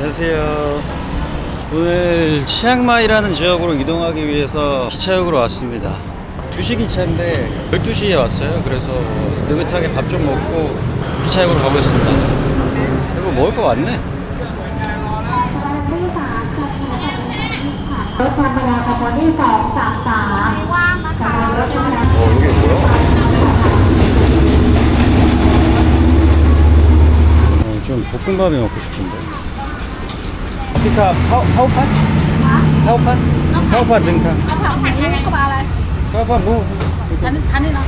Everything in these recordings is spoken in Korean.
안녕하세요. 오늘 치앙마이라는 지역으로 이동하기 위해서 기차역으로 왔습니다. 2시 기차인데 12시에 왔어요. 그래서 느긋하게 밥 좀 먹고 기차역으로 가보겠습니다. 그리고 먹을 거 많네. 이게 뭐야? 좀 볶음밥이 먹고 싶은데. 피카 카오판? 카오판? 카오판 등카. 카오판 뭐? 다니나.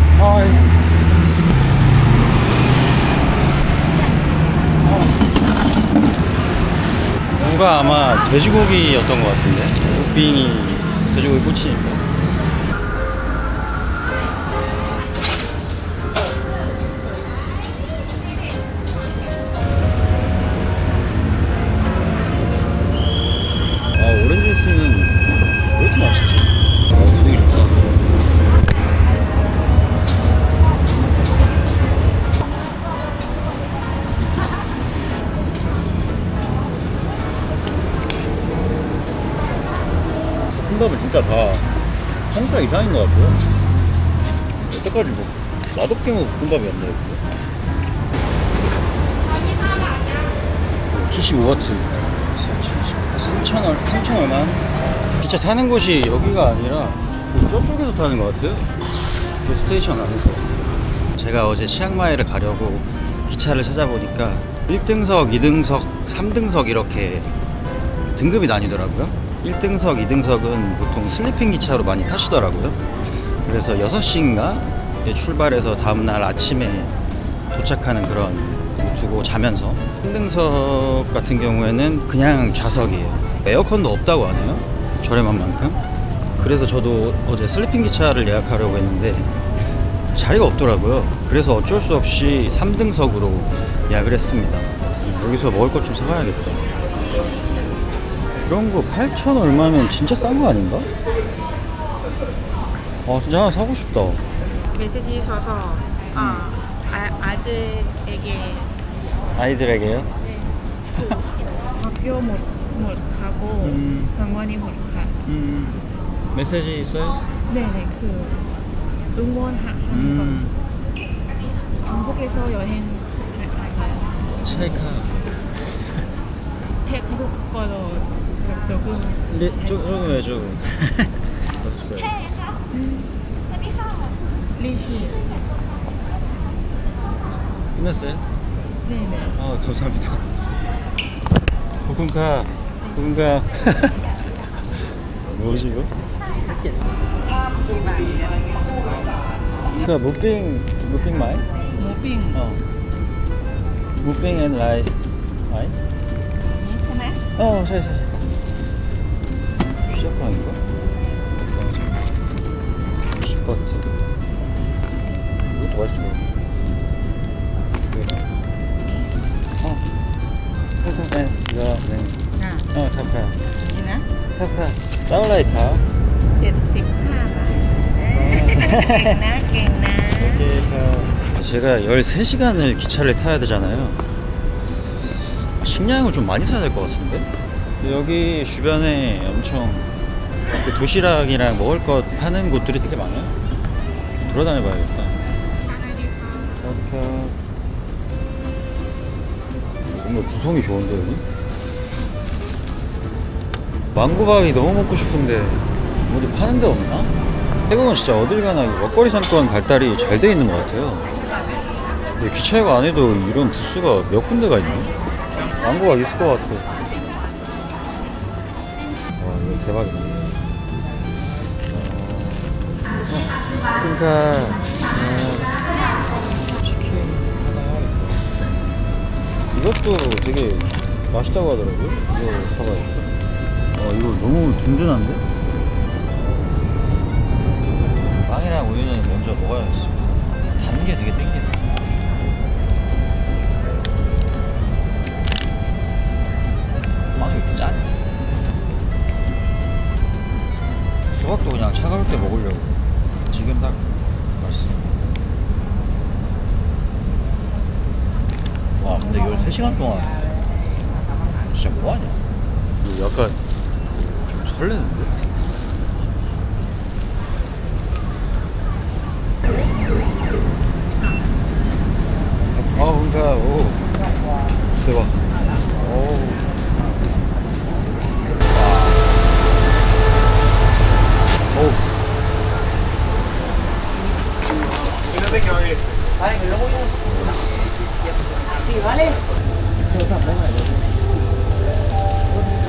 뭔가 아마 돼지고기였던 것 같은데. 무빙이 돼지고기 꼬치니까. 오렌지 주스는 왜 이렇게 맛있지? 되게 좋다. 볶음밥은 진짜 다 한국 이상인 것 같아요. 여태까지 뭐 맛없게 먹은 볶음밥이었네. 75와트 3천 얼마? 기차 타는 곳이 여기가 아니라 저쪽에서 타는 것 같아요. 그 스테이션 안에서. 제가 어제 치앙마이를 가려고 기차를 찾아보니까 1등석, 2등석, 3등석 이렇게 등급이 나뉘더라고요. 1등석, 2등석은 보통 슬리핑 기차로 많이 타시더라고요. 그래서 6시인가 출발해서 다음날 아침에 도착하는 그런 두고 자면서, 3등석 같은 경우에는 그냥 좌석이에요. 에어컨도 없다고 하네요. 저렴한 만큼. 그래서 저도 어제 슬리핑 기차를 예약하려고 했는데 자리가 없더라고요. 그래서 어쩔 수 없이 3등석으로 예약을 했습니다. 여기서 먹을 것 좀 사가야겠다. 이런 거 8천 얼마면 진짜 싼 거 아닌가? 진짜 하나 사고 싶다. 메시지 있어서 아들에게 아이들에게요? 학교 못 가고 병원이 못 가. 메시지 있어요? 네네, 그 응원하는 거. 한국에서 여행 가요. 찰카. 태국어로 조금. 네, 조금 해줘. 어딨어요? 리시. 끝났어요? 네네. 감사합니다. 볶음카. 뭐지 이거? 그 무빙 마이? 모빙. 무빙 앤 라이스 마이? ใช่ไหม? 잘. 시작방인가? 20바트. 이것도 맛있어. 네, 이거, 네. 탑카. นี่นะ 탑카. 사울라이카. 75 บาท ก่งนะ 제가 13시간을 기차를 타야 되잖아요. 식량을 좀 많이 사야 될 것 같은데? 여기 주변에 엄청 그 도시락이랑 먹을 것 파는 곳들이 되게 많아요. 돌아다녀 봐야겠다. 어떡해. 뭔가 구성이 좋은데 여기? 망고밥이 너무 먹고 싶은데 어디 파는 데 없나? 태국은 진짜 어딜 가나 먹거리 상권 발달이 잘 돼 있는 것 같아요. 기차역 안에도 이런 부스가 몇 군데가 있네. 망고가 있을 것 같아. 이거 대박이네. 그러니까 치킨 하나 해야겠다. 이것도 되게 맛있다고 하더라고요. 이거 사봐야겠다. 이거 너무 든든한데? 빵이랑 우유는 먼저 먹어야겠어. 단 게 되게 땡기네. 빵이 왜 이렇게 짜네? 수박도 그냥 차가울 때 먹으려고. 지금 딱 맛있어. 와, 근데 13시간 동안 진짜 뭐하냐? 이거 약간 좀 설레는데? 아, 뭔가, 오. 대박. 오. 오.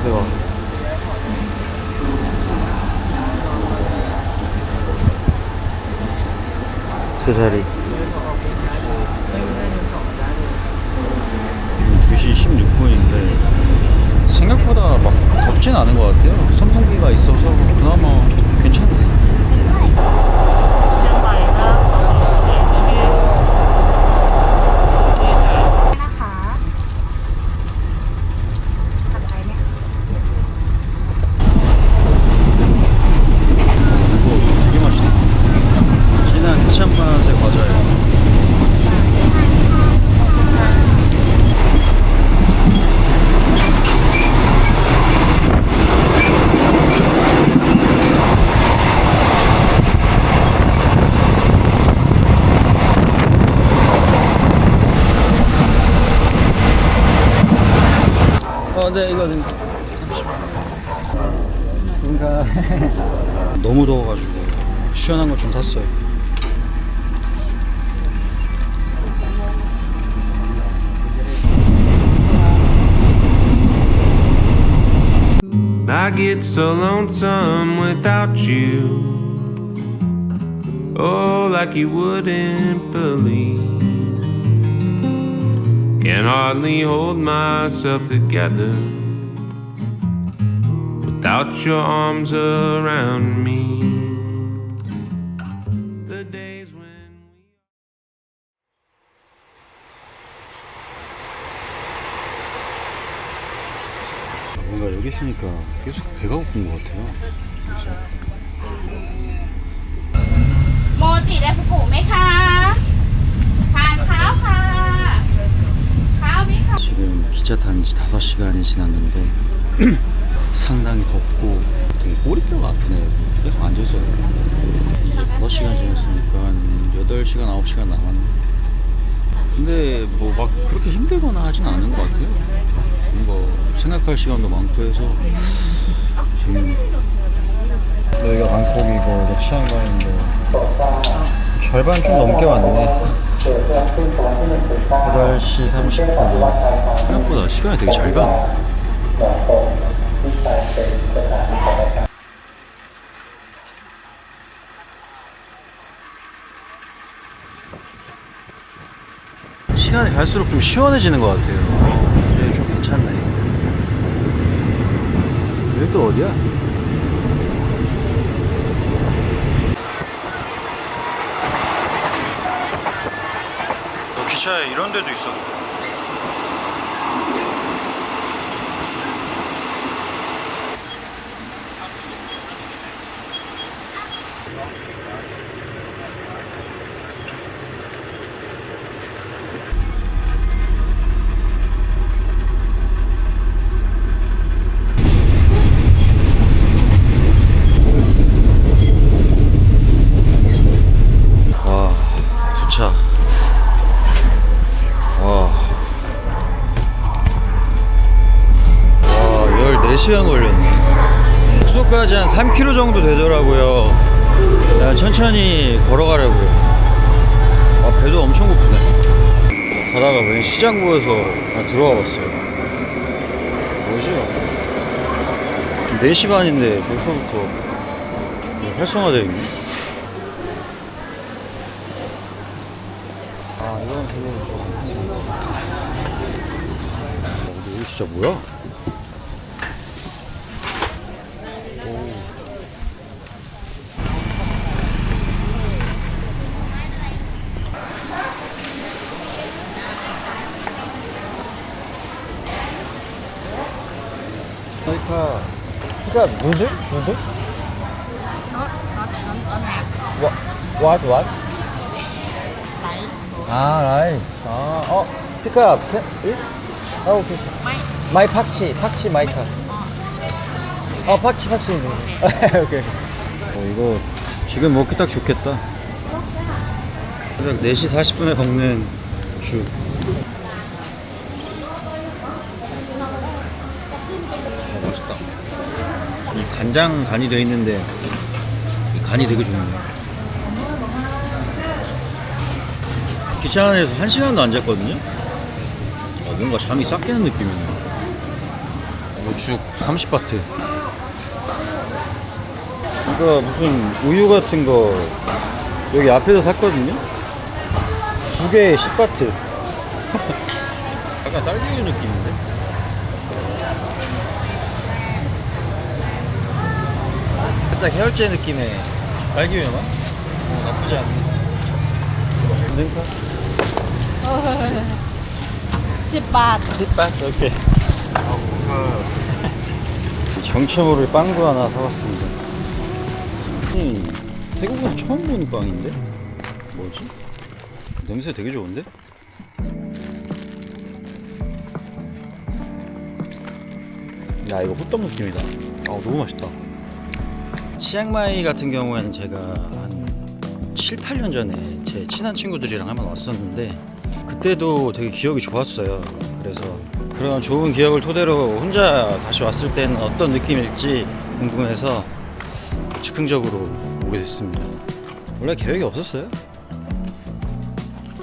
대박. 제자리. 2시 16분인데 생각보다 막 덥진 않은 것 같아요. 선풍기가 있어서 그나마 괜찮네. 이거 되게 맛있다. 진한 케찹 맛의 과자예요. 네, 이거는 뭔가 너무 더워가지고 시원한 거 좀 탔어요. I get so lonesome without you. Oh, like you wouldn't believe. Can hardly hold myself together without your arms around me. The days when 뭔가 여기 있으니까 계속 배가 고픈 것 같아요. 그래서 โมจิไดฟุกุไหมคะทานข้าวค่ะข้าวมีค่ะ 지금 기차 탄 지 5시간이 지났는데 상당히 덥고 되게 꼬리뼈가 아프네요. 계속 앉아있어요. 이제 5시간 지났으니까 한 8시간, 9시간 남았네. 근데 뭐 막 그렇게 힘들거나 하진 않은 것 같아요. 뭔가 생각할 시간도 많고 해서 지금 여기가 방콕이고 여기가 치앙마이인데 절반 좀 넘게 왔네. 8시 30분. 생각보다 시간이 되게 잘 가네. 시간이 갈수록 좀 시원해지는 것 같아요. 네, 좀 괜찮네. 여기 또 어디야? 기차에 이런 데도 있어. 와, 도착. 와, 14시간 걸렸네. 숙소까지 한 3km 정도 되더라고요. 그냥 천천히 걸어가려고요. 아, 배도 엄청 고프네. 가다가 웬 시장 보여서 그냥 들어와 봤어요. 뭐지? 4시 반인데 벌써부터 활성화되어 있네. 아, 이건 별로. 근데 여기 진짜 뭐야? 그러니까 누들? 누들? What? What? 아, 라이스. 아, 픽업. 아, 오케이. 마이 팍치 마이카. 팍치. 오케이. 이거 지금 먹기 딱 좋겠다. 새벽 4시 40분에 먹는 죽. 맛있다. 이 간장 간이 돼 있는데 이 간이 되게 좋네요. 기차 안에서 1시간도 안 잤거든요. 뭔가 잠이 싹 깨는 느낌이네요. 죽 30바트. 이거 무슨 우유 같은 거 여기 앞에서 샀거든요. 두 개에 10바트. 약간 딸기우유 느낌인데. 살짝 해열제 느낌의 딸기우유 맛? 나쁘지 않네. 괜찮다. 10바. 10바트. 오케이. 정체 모를 빵도 하나 사왔습니다. 태국은 처음 보는 빵인데? 뭐지? 냄새 되게 좋은데? 야, 이거 호떡 느낌이다. 너무 맛있다. 치앙마이 같은 경우에는 제가 한 7, 8년 전에 제 친한 친구들이랑 한번 왔었는데 그때도 되게 기억이 좋았어요. 그래서 그런 좋은 기억을 토대로 혼자 다시 왔을 때는 어떤 느낌일지 궁금해서 즉흥적으로 오게 됐습니다. 원래 계획이 없었어요.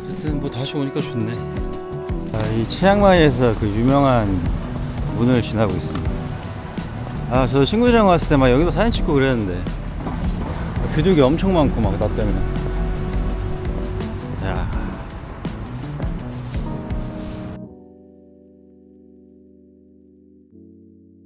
어쨌든 뭐 다시 오니까 좋네. 이 치앙마이에서 그 유명한 문을 지나고 있습니다. 저 친구들이랑 왔을 때 막 여기서 사진 찍고 그랬는데 비둘기 엄청 많고 막 나 때문에